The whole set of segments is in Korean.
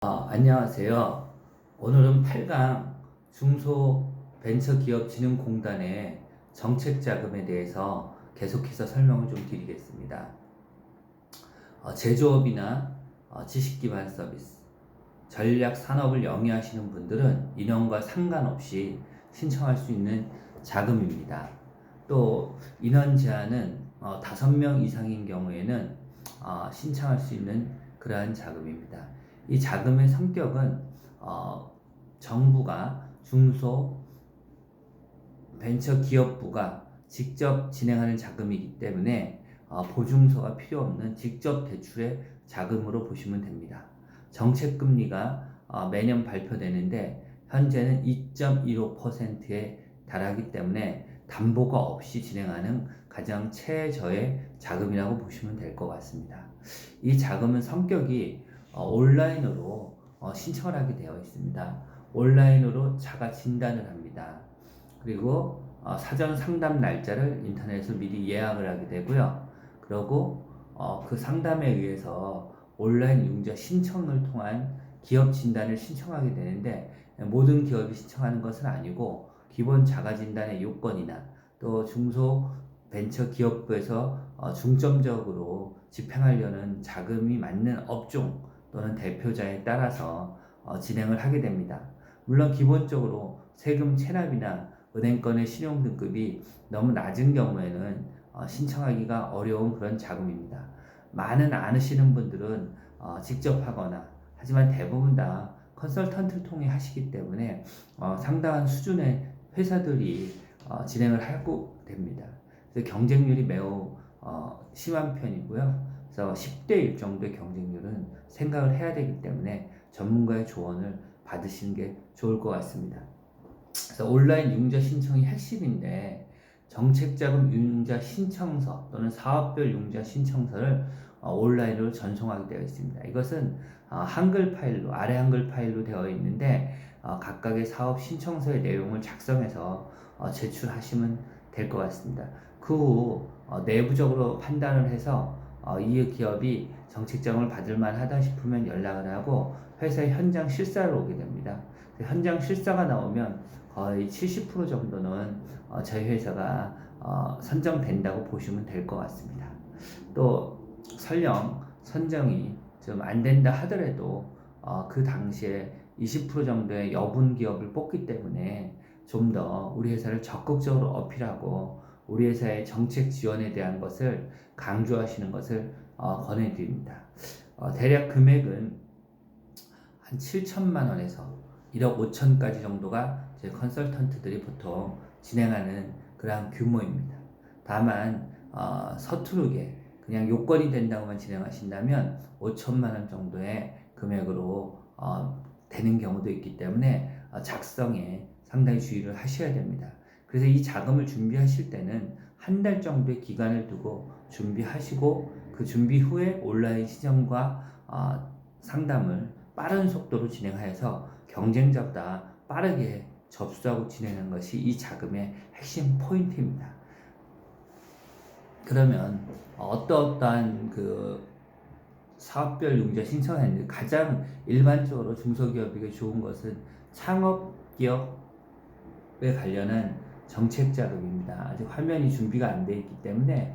안녕하세요. 오늘은 8강 중소벤처기업진흥공단의 정책자금에 대해서 계속해서 설명을 좀 드리겠습니다. 제조업이나 지식기반 서비스, 전략 산업을 영위하시는 분들은 인원과 상관없이 신청할 수 있는 자금입니다. 또 인원 제한은 5명 이상인 경우에는 신청할 수 있는 그러한 자금입니다. 이 자금의 성격은 정부가 중소벤처기업부가 직접 진행하는 자금이기 때문에 보증서가 필요 없는 직접 대출의 자금으로 보시면 됩니다. 정책금리가 매년 발표되는데 현재는 2.15%에 달하기 때문에 담보가 없이 진행하는 가장 최저의 자금이라고 보시면 될 것 같습니다. 이 자금은 성격이 온라인으로 신청을 하게 되어 있습니다. 온라인으로 자가 진단을 합니다. 그리고 사전 상담 날짜를 인터넷으로 미리 예약을 하게 되고요. 그리고 그 상담에 의해서 온라인 융자 신청을 통한 기업 진단을 신청하게 되는데, 모든 기업이 신청하는 것은 아니고 기본 자가 진단의 요건이나 또 중소벤처기업부에서 중점적으로 집행하려는 자금이 맞는 업종 또는 대표자에 따라서 진행을 하게 됩니다. 물론 기본적으로 세금 체납이나 은행권의 신용등급이 너무 낮은 경우에는 신청하기가 어려운 그런 자금입니다. 많은 아시는 분들은 직접 하거나, 하지만 대부분 다 컨설턴트를 통해 하시기 때문에 상당한 수준의 회사들이 진행을 하고 됩니다. 그래서 경쟁률이 매우 심한 편이고요. 그래서 10대 1 정도의 경쟁률은 생각을 해야 되기 때문에 전문가의 조언을 받으시는 게 좋을 것 같습니다. 그래서 온라인 융자 신청이 핵심인데, 정책자금 융자 신청서 또는 사업별 융자 신청서를 온라인으로 전송하게 되어 있습니다. 이것은 한글 파일로, 아래 한글 파일로 되어 있는데 각각의 사업 신청서의 내용을 작성해서 제출하시면 될 것 같습니다. 그 후 내부적으로 판단을 해서 이 기업이 정책자금을 받을 만하다 싶으면 연락을 하고 회사의 현장 실사를 오게 됩니다. 현장 실사가 나오면 거의 70% 정도는 저희 회사가 선정된다고 보시면 될 것 같습니다. 또 설령 선정이 좀 안 된다 하더라도 그 당시에 20% 정도의 여분 기업을 뽑기 때문에 좀 더 우리 회사를 적극적으로 어필하고 우리 회사의 정책 지원에 대한 것을 강조하시는 것을 권해드립니다. 대략 금액은 한 7천만 원에서 1억 5천까지 정도가 제 컨설턴트들이 보통 진행하는 그러한 규모입니다. 다만 서투르게 그냥 요건이 된다고만 진행하신다면 5천만 원 정도의 금액으로 되는 경우도 있기 때문에 작성에 상당히 주의를 하셔야 됩니다. 그래서 이 자금을 준비하실 때는 한 달 정도의 기간을 두고 준비하시고, 그 준비 후에 온라인 시정과 상담을 빠른 속도로 진행하여서 경쟁자보다 빠르게 접수하고 진행하는 것이 이 자금의 핵심 포인트입니다. 그러면 어떠한 그 사업별 융자 신청을 했는데, 가장 일반적으로 중소기업에게 좋은 것은 창업기업에 관련한 정책자금입니다. 아직 화면이 준비가 안 되어 있기 때문에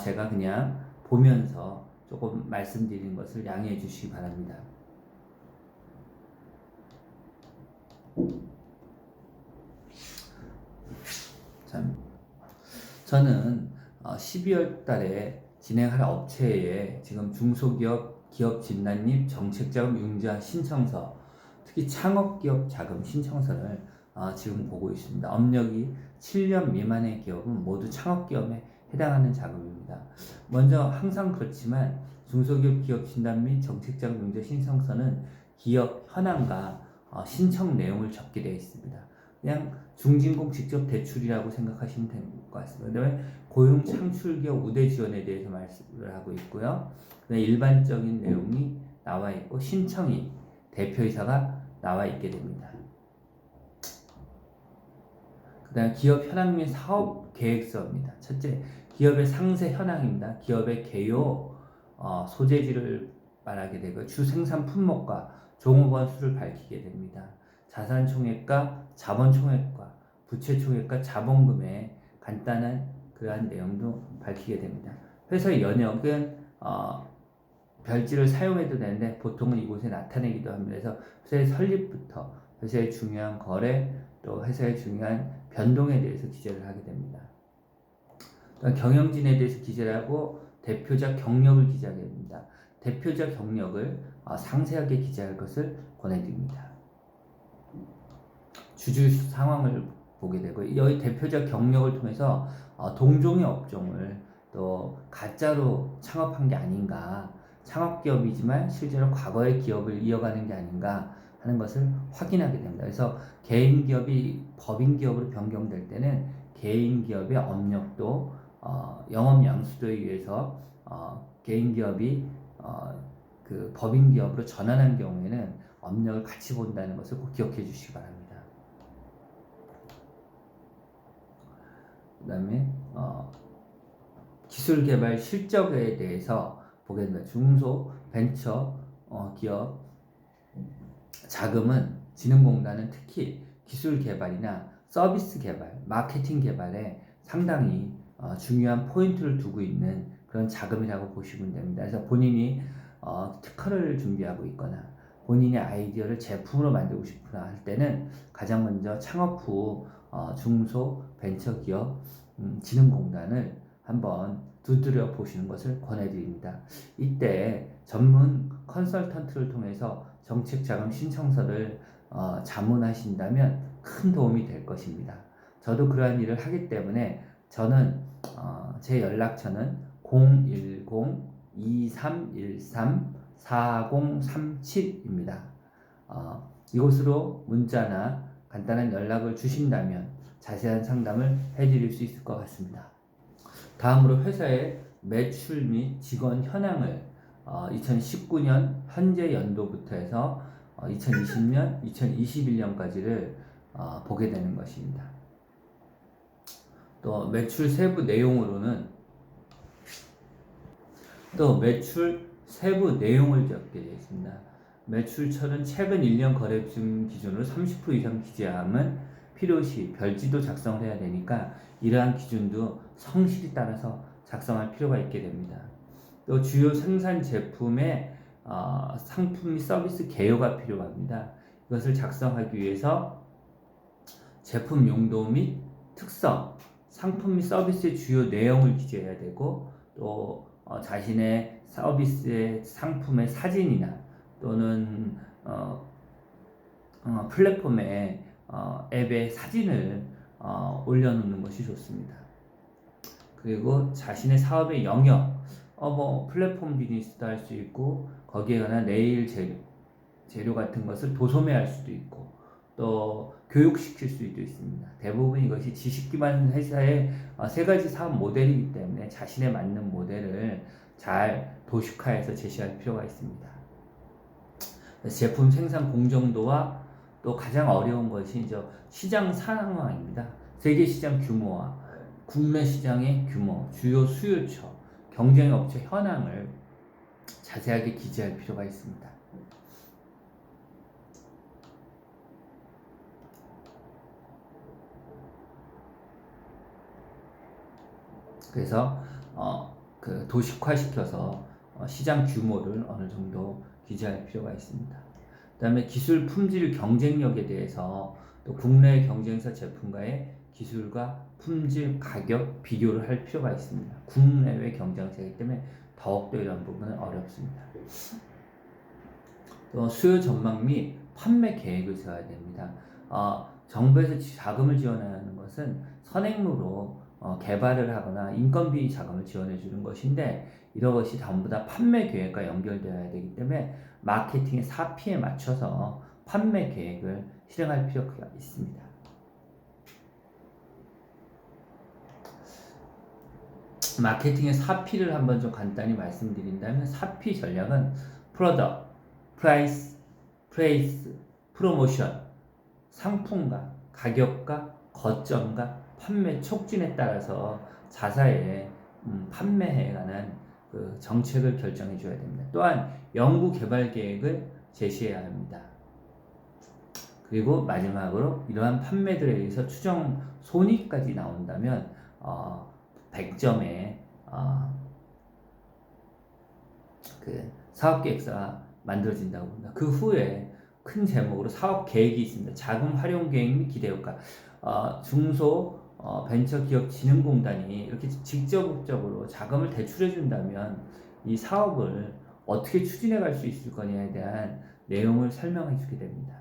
제가 그냥 보면서 조금 말씀드리는 것을 양해해 주시기 바랍니다. 저는 12월 달에 진행할 업체에 지금 중소기업 기업 진단립 정책자금 융자 신청서, 특히 창업기업 자금 신청서를 지금 보고 있습니다. 업력이 7년 미만의 기업은 모두 창업기업에 해당하는 자금입니다. 먼저 항상 그렇지만 중소기업 기업 진단 및 정책자금 융자 신청서는 기업 현황과 신청 내용을 적게 되어 있습니다. 그냥 중진공 직접 대출이라고 생각하시면 될 것 같습니다. 그다음에 고용 창출기업 우대 지원에 대해서 말씀을 하고 있고요. 일반적인 내용이 나와 있고 신청이 대표이사가 나와 있게 됩니다. 그다음 기업 현황 및 사업 계획서입니다. 첫째, 기업의 상세 현황입니다. 기업의 개요, 소재지를 말하게 되고 주 생산 품목과 종업원 수를 밝히게 됩니다. 자산 총액과 자본 총액과 부채 총액과 자본금의 간단한 그러한 내용도 밝히게 됩니다. 회사의 연역은 별지를 사용해도 되는데 보통은 이곳에 나타내기도 합니다. 그래서 회사의 설립부터 회사의 중요한 거래 또 회사의 중요한 변동에 대해서 기재를 하게 됩니다. 또한 경영진에 대해서 기재를 하고 대표자 경력을 기재하게 됩니다. 대표자 경력을 상세하게 기재할 것을 권해드립니다. 주주 상황을 보게 되고 여기 대표자 경력을 통해서 동종의 업종을 또 가짜로 창업한 게 아닌가, 창업기업이지만 실제로 과거의 기업을 이어가는 게 아닌가 하는 것을 확인하게 됩니다. 그래서 개인기업이 법인기업으로 변경될 때는 개인기업의 업력도 영업 양수도에 의해서 개인기업이 그 법인기업으로 전환한 경우에는 업력을 같이 본다는 것을 꼭 기억해 주시기 바랍니다. 그 다음에 기술개발 실적에 대해서 보게 됩니다. 중소 벤처 기업 자금은 진흥공단은 특히 기술개발이나 서비스 개발, 마케팅 개발에 상당히 중요한 포인트를 두고 있는 그런 자금이라고 보시면 됩니다. 그래서 본인이 특허를 준비하고 있거나 본인의 아이디어를 제품으로 만들고 싶거나 할 때는 가장 먼저 창업 후 중소 벤처기업 진흥공단을 한번 두드려 보시는 것을 권해드립니다. 이때 전문 컨설턴트를 통해서 정책자금 신청서를 자문하신다면 큰 도움이 될 것입니다. 저도 그러한 일을 하기 때문에 저는 제 연락처는 010-2313-4037입니다. 이곳으로 문자나 간단한 연락을 주신다면 자세한 상담을 해드릴 수 있을 것 같습니다. 다음으로 회사의 매출 및 직원 현황을 2019년 현재 연도부터 해서 2020년, 2021년까지를 보게 되는 것입니다. 또 매출 세부 내용으로는 적게 되어 있습니다. 매출처는 최근 1년 거래증 기준으로 30% 이상 기재함은 필요시 별지도 작성을 해야 되니까 이러한 기준도 성실히 따라서 작성할 필요가 있게 됩니다. 또 주요 생산 제품의 상품 및 서비스 개요가 필요합니다. 이것을 작성하기 위해서 제품 용도 및 특성, 상품 및 서비스의 주요 내용을 기재해야 되고 또 자신의 서비스의 상품의 사진이나 또는 플랫폼에 앱에 사진을 올려놓는 것이 좋습니다. 그리고 자신의 사업의 영역, 플랫폼 비즈니스도 할 수 있고 거기에 관한 네일 재료 같은 것을 도소매할 수도 있고 또 교육시킬 수도 있습니다. 대부분 이것이 지식 기반 회사의 세 가지 사업 모델이기 때문에 자신에 맞는 모델을 잘 도식화해서 제시할 필요가 있습니다. 제품 생산 공정도와 또 가장 어려운 것이 이제 시장 상황입니다. 세계 시장 규모와 국내 시장의 규모, 주요 수요처, 경쟁 업체 현황을 자세하게 기재할 필요가 있습니다. 그래서 도식화시켜서 시장 규모를 어느 정도 기재할 필요가 있습니다. 그 다음에 기술 품질 경쟁력에 대해서 또 국내 경쟁사 제품과의 기술과 품질 가격 비교를 할 필요가 있습니다. 국내외 경쟁사이기 때문에 더욱더 이런 부분은 어렵습니다. 또 수요 전망 및 판매 계획을 세워야 됩니다. 정부에서 자금을 지원하는 것은 선행로로 개발을 하거나 인건비 자금을 지원해 주는 것인데 이런 것이 전부 다 판매 계획과 연결되어야 되기 때문에 마케팅의 4P에 맞춰서 판매 계획을 실행할 필요가 있습니다. 마케팅의 4P를 한번 좀 간단히 말씀드린다면 4P 전략은 프로덕트, 프라이스, 플레이스, 프로모션, 상품과 가격과 거점과 판매 촉진에 따라서 자사의 판매에 관한 그 정책을 결정해 줘야 됩니다. 또한 연구 개발 계획을 제시해야 합니다. 그리고 마지막으로 이러한 판매들에 의해서 추정 손익까지 나온다면 100점의 그 사업 계획서가 만들어진다고 봅니다. 그 후에 큰 제목으로 사업 계획이 있습니다. 자금 활용 계획 및 기대 효과. 중소 벤처기업진흥공단이 이렇게 직접적으로 자금을 대출해 준다면 이 사업을 어떻게 추진해 갈 수 있을 거냐에 대한 내용을 설명해 주게 됩니다.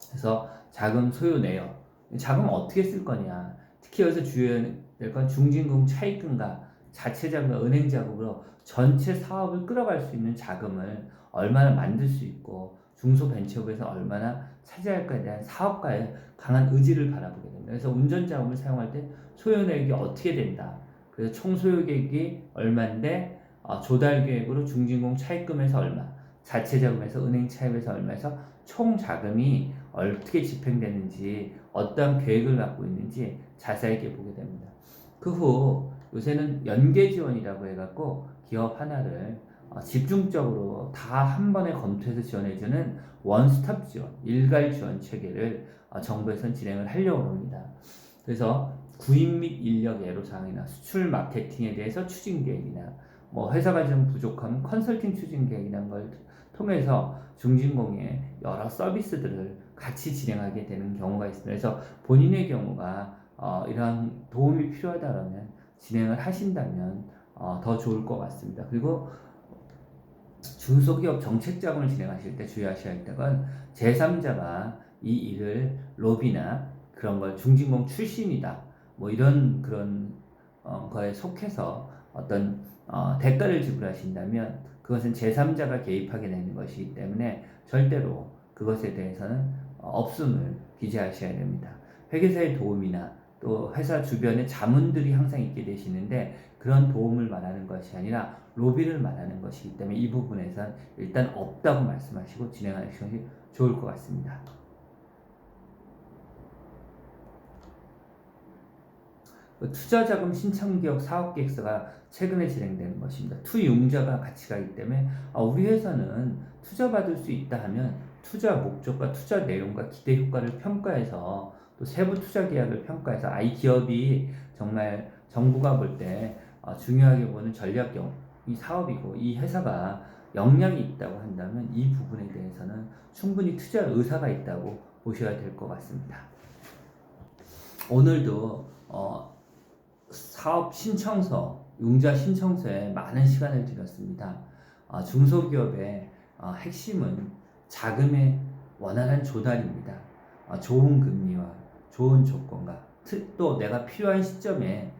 그래서 자금 소요 내역, 자금 어떻게 쓸 거냐, 특히 여기서 주의될 건 중진금 차입금과 자체 자금과 은행 자금으로 전체 사업을 끌어갈 수 있는 자금을 얼마나 만들 수 있고 중소벤처부에서 얼마나 차지할까에 대한 사업가의 강한 의지를 바라보게 됩니다. 그래서 운전 자금을 사용할 때 소요 내역이 어떻게 된다. 그래서 총 소요 계획이 얼마인데 조달 계획으로 중진공 차입금에서 얼마, 자체 자금에서 은행 차입에서 얼마에서 총 자금이 어떻게 집행되는지 어떠한 계획을 갖고 있는지 자세하게 보게 됩니다. 그 후 요새는 연계 지원이라고 해갖고 기업 하나를 집중적으로 다 한 번에 검토해서 지원해주는 원스톱 지원, 일괄 지원 체계를 정부에서는 진행을 하려고 합니다. 그래서 구인 및 인력 애로사항이나 수출 마케팅에 대해서 추진 계획이나 뭐 회사가 좀 부족하면 컨설팅 추진 계획이라는 걸 통해서 중진공의 여러 서비스들을 같이 진행하게 되는 경우가 있습니다. 그래서 본인의 경우가 이러한 도움이 필요하다면 진행을 하신다면 더 좋을 것 같습니다. 그리고 중소기업 정책 자금을 진행하실 때 주의하셔야 할 때는 제3자가 이 일을 로비나 그런 걸 중진공 출신이다 뭐 이런 그런 거에 속해서 어떤 대가를 지불하신다면 그것은 제3자가 개입하게 되는 것이기 때문에 절대로 그것에 대해서는 없음을 기재하셔야 됩니다. 회계사의 도움이나 또 회사 주변에 자문들이 항상 있게 되시는데 그런 도움을 말하는 것이 아니라 로비를 말하는 것이기 때문에 이 부분에선 일단 없다고 말씀하시고 진행하시는 것이 좋을 것 같습니다. 투자자금 신청기업 사업계획서가 최근에 진행되는 것입니다. 투융자가 같이 가기 때문에 우리 회사는 투자받을 수 있다 하면 투자 목적과 투자 내용과 기대 효과를 평가해서 또 세부 투자 계약을 평가해서 이 기업이 정말 정부가 볼 때 중요하게 보는 전략적 이 사업이고 이 회사가 역량이 있다고 한다면 이 부분에 대해서는 충분히 투자 의사가 있다고 보셔야 될 것 같습니다. 오늘도 사업 신청서, 융자 신청서에 많은 시간을 들였습니다. 중소기업의 핵심은 자금의 원활한 조달입니다. 좋은 금리와 좋은 조건과 또 내가 필요한 시점에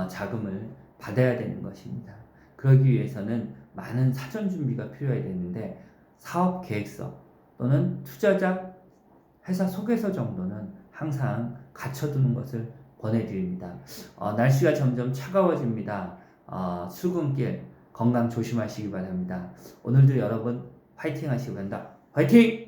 자금을 받아야 되는 것입니다. 그러기 위해서는 많은 사전 준비가 필요해야 되는데 사업 계획서 또는 투자자 회사 소개서 정도는 항상 갖춰두는 것을 권해드립니다. 날씨가 점점 차가워집니다. 출근길 건강 조심하시기 바랍니다. 오늘도 여러분 파이팅 하시기 바랍니다. 파이팅!